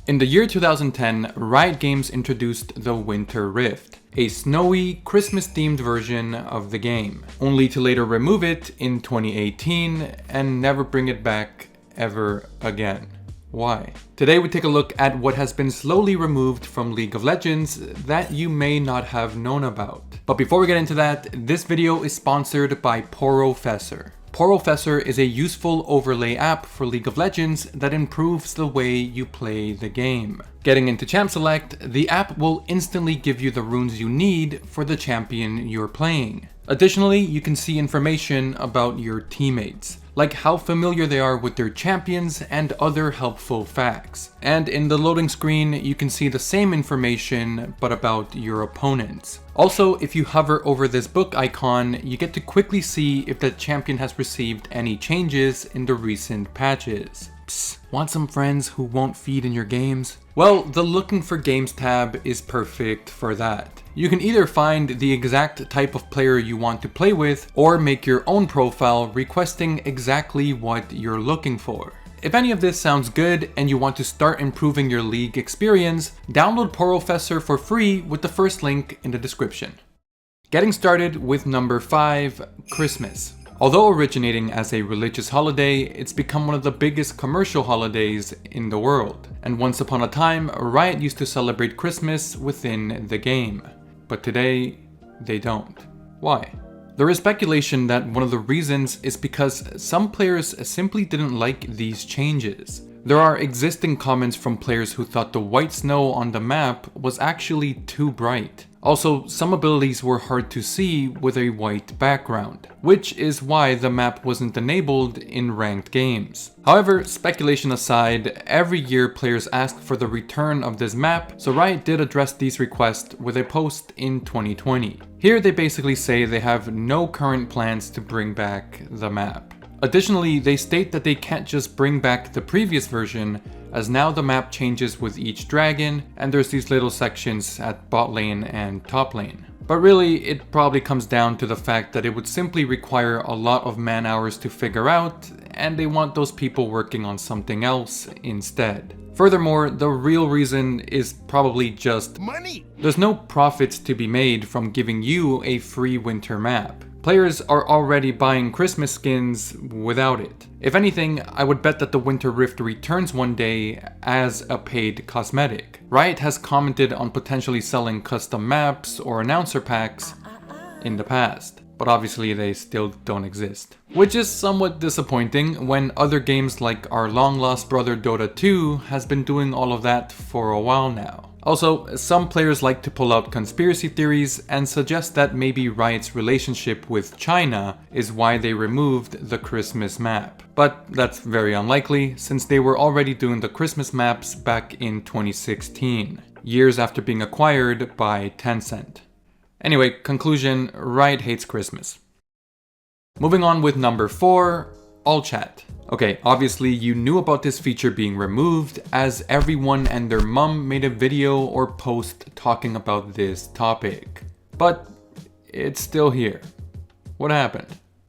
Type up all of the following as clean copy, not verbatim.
In the year 2010, Riot Games introduced the Winter Rift, a snowy, Christmas-themed version of the game, only to later remove it in 2018 and never bring it back ever again. Why? Today we take a look at what has been slowly removed from League of Legends that you may not have known about. But before we get into that, this video is sponsored by Porofessor. Porofessor is a useful overlay app for League of Legends that improves the way you play the game. Getting into Champ Select, the app will instantly give you the runes you need for the champion you're playing. Additionally, you can see information about your teammates, like how familiar they are with their champions and other helpful facts. And in the loading screen, you can see the same information but about your opponents. Also, if you hover over this book icon, you get to quickly see if the champion has received any changes in the recent patches. Psst, want some friends who won't feed in your games? Well, the Looking for Games tab is perfect for that. You can either find the exact type of player you want to play with, or make your own profile requesting exactly what you're looking for. If any of this sounds good and you want to start improving your League experience, download Porofessor for free with the first link in the description. Getting started with number 5, Christmas. Although originating as a religious holiday, it's become one of the biggest commercial holidays in the world. And once upon a time, Riot used to celebrate Christmas within the game. But today, they don't. Why? There is speculation that one of the reasons is because some players simply didn't like these changes. There are existing comments from players who thought the white snow on the map was actually too bright. Also, some abilities were hard to see with a white background, which is why the map wasn't enabled in ranked games. However, speculation aside, every year players ask for the return of this map, so Riot did address these requests with a post in 2020. Here they basically say they have no current plans to bring back the map. Additionally, they state that they can't just bring back the previous version, as now the map changes with each dragon, and there's these little sections at bot lane and top lane. But really, it probably comes down to the fact that it would simply require a lot of man hours to figure out, and they want those people working on something else instead. Furthermore, the real reason is probably just money. There's no profits to be made from giving you a free winter map. Players are already buying Christmas skins without it. If anything, I would bet that the Winter Rift returns one day as a paid cosmetic. Riot has commented on potentially selling custom maps or announcer packs in the past, but obviously they still don't exist. Which is somewhat disappointing when other games like our long lost brother Dota 2 has been doing all of that for a while now. Also, some players like to pull out conspiracy theories and suggest that maybe Riot's relationship with China is why they removed the Christmas map. But that's very unlikely, since they were already doing the Christmas maps back in 2016, years after being acquired by Tencent. Anyway, conclusion, Riot hates Christmas. Moving on with number 4, All Chat. Okay, obviously you knew about this feature being removed, as everyone and their mum made a video or post talking about this topic. But it's still here. What happened?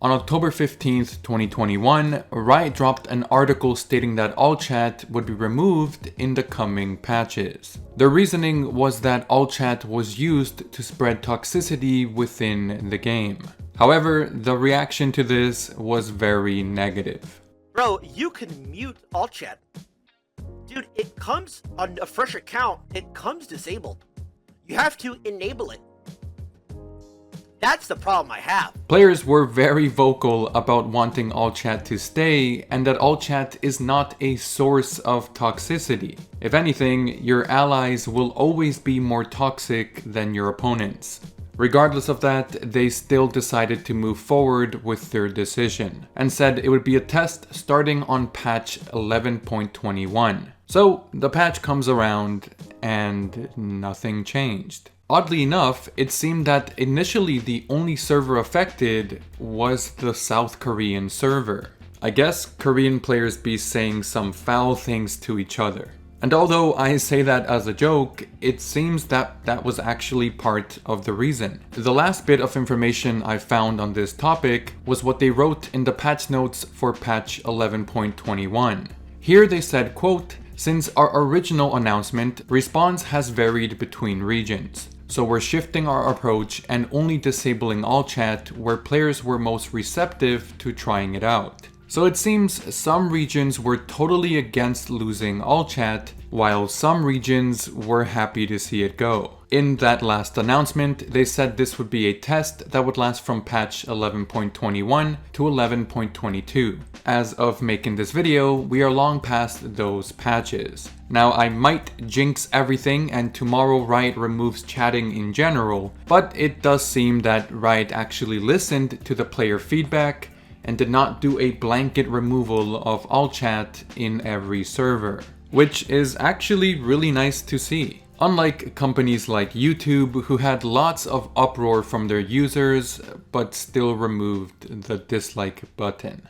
On October 15th, 2021, Riot dropped an article stating that All Chat would be removed in the coming patches. Their reasoning was that All Chat was used to spread toxicity within the game. However, the reaction to this was very negative. Bro, you can mute all chat. Dude, it comes on a fresh account, it comes disabled. You have to enable it. That's the problem I have. Players were very vocal about wanting All Chat to stay, and that All Chat is not a source of toxicity. If anything, your allies will always be more toxic than your opponents. Regardless of that, they still decided to move forward with their decision, and said it would be a test starting on patch 11.21. So the patch comes around and nothing changed. Oddly enough, it seemed that initially the only server affected was the South Korean server. I guess Korean players be saying some foul things to each other. And although I say that as a joke, it seems that that was actually part of the reason. The last bit of information I found on this topic was what they wrote in the patch notes for patch 11.21. Here they said, quote, Since our original announcement, response has varied between regions. So we're shifting our approach and only disabling all chat where players were most receptive to trying it out. So it seems some regions were totally against losing all chat, while some regions were happy to see it go. In that last announcement, they said this would be a test that would last from patch 11.21 to 11.22. As of making this video, we are long past those patches. Now I might jinx everything and tomorrow Riot removes chatting in general, but it does seem that Riot actually listened to the player feedback and did not do a blanket removal of all chat in every server, which is actually really nice to see. Unlike companies like YouTube, who had lots of uproar from their users, but still removed the dislike button.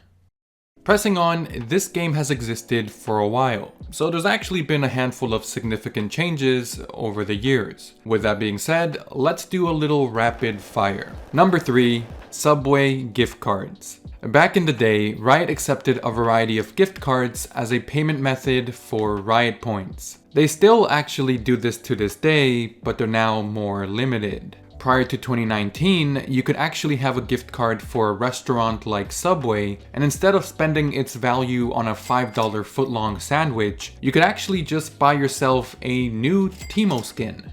Pressing on, this game has existed for a while, so there's actually been a handful of significant changes over the years. With that being said, let's do a little rapid fire. Number 3, Subway gift cards. Back in the day, Riot accepted a variety of gift cards as a payment method for Riot points. They still actually do this to this day, but they're now more limited. Prior to 2019, you could actually have a gift card for a restaurant like Subway, and instead of spending its value on a $5 footlong sandwich, you could actually just buy yourself a new Teemo skin.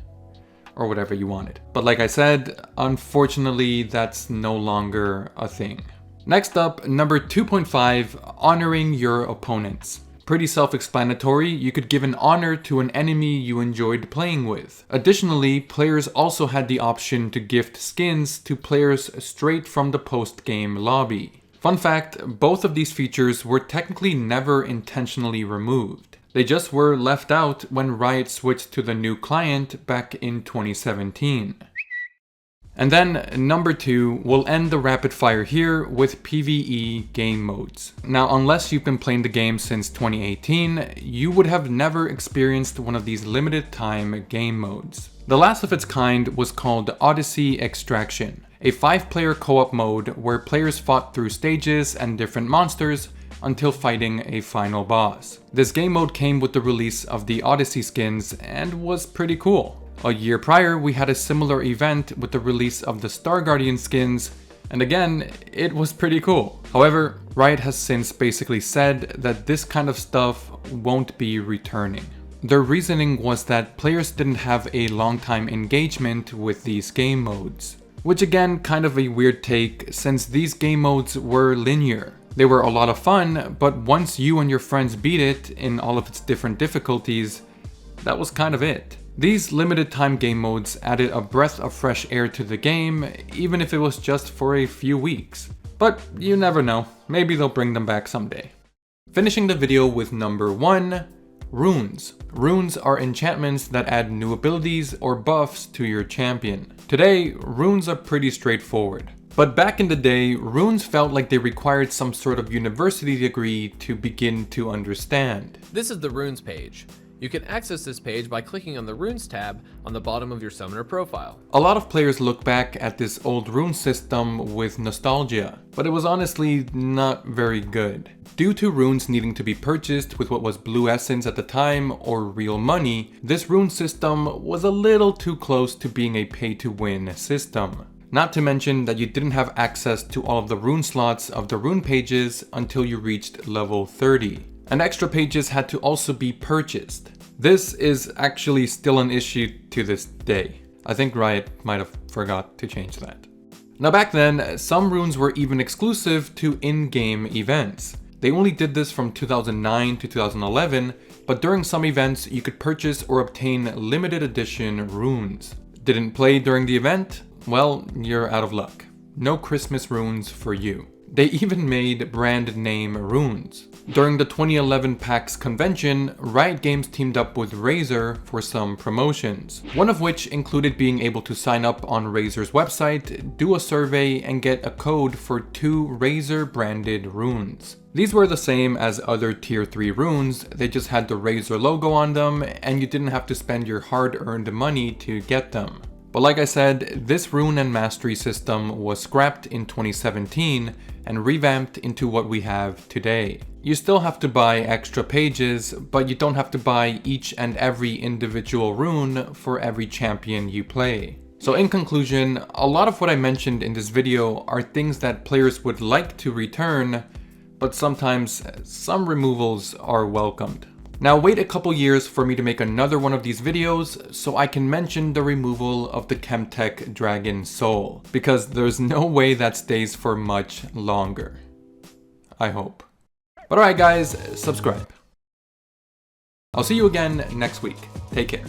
Or whatever you wanted. But like I said, unfortunately that's no longer a thing. Next up, number 2.5, honoring your opponents. Pretty self-explanatory, you could give an honor to an enemy you enjoyed playing with. Additionally, players also had the option to gift skins to players straight from the post-game lobby. Fun fact, both of these features were technically never intentionally removed. They just were left out when Riot switched to the new client back in 2017. And then number 2, we'll end the rapid fire here with PvE game modes. Now, unless you've been playing the game since 2018, you would have never experienced one of these limited time game modes. The last of its kind was called Odyssey Extraction, a 5-player co-op mode where players fought through stages and different monsters until fighting a final boss. This game mode came with the release of the Odyssey skins and was pretty cool. A year prior, we had a similar event with the release of the Star Guardian skins, and again, it was pretty cool. However, Riot has since basically said that this kind of stuff won't be returning. Their reasoning was that players didn't have a long time engagement with these game modes. Which again, kind of a weird take since these game modes were linear. They were a lot of fun, but once you and your friends beat it in all of its different difficulties, that was kind of it. These limited time game modes added a breath of fresh air to the game, even if it was just for a few weeks. But you never know, maybe they'll bring them back someday. Finishing the video with number 1, runes. Runes are enchantments that add new abilities or buffs to your champion. Today, runes are pretty straightforward. But back in the day, runes felt like they required some sort of university degree to begin to understand. This is the runes page. You can access this page by clicking on the Runes tab on the bottom of your summoner profile. A lot of players look back at this old rune system with nostalgia, but it was honestly not very good. Due to runes needing to be purchased with what was blue essence at the time or real money, this rune system was a little too close to being a pay-to-win system. Not to mention that you didn't have access to all of the rune slots of the rune pages until you reached level 30. And extra pages had to also be purchased. This is actually still an issue to this day. I think Riot might have forgot to change that. Now back then, some runes were even exclusive to in-game events. They only did this from 2009 to 2011, but during some events you could purchase or obtain limited edition runes. Didn't play during the event? Well, you're out of luck. No Christmas runes for you. They even made brand name runes. During the 2011 PAX convention, Riot Games teamed up with Razer for some promotions, one of which included being able to sign up on Razer's website, do a survey, and get a code for 2 Razer branded runes. These were the same as other tier 3 runes, they just had the Razer logo on them, and you didn't have to spend your hard-earned money to get them. But like I said, this rune and mastery system was scrapped in 2017 and revamped into what we have today. You still have to buy extra pages, but you don't have to buy each and every individual rune for every champion you play. So in conclusion, a lot of what I mentioned in this video are things that players would like to return, but sometimes some removals are welcomed. Now wait a couple years for me to make another one of these videos so I can mention the removal of the Chemtech Dragon Soul, because there's no way that stays for much longer. I hope. But alright guys, subscribe. I'll see you again next week. Take care.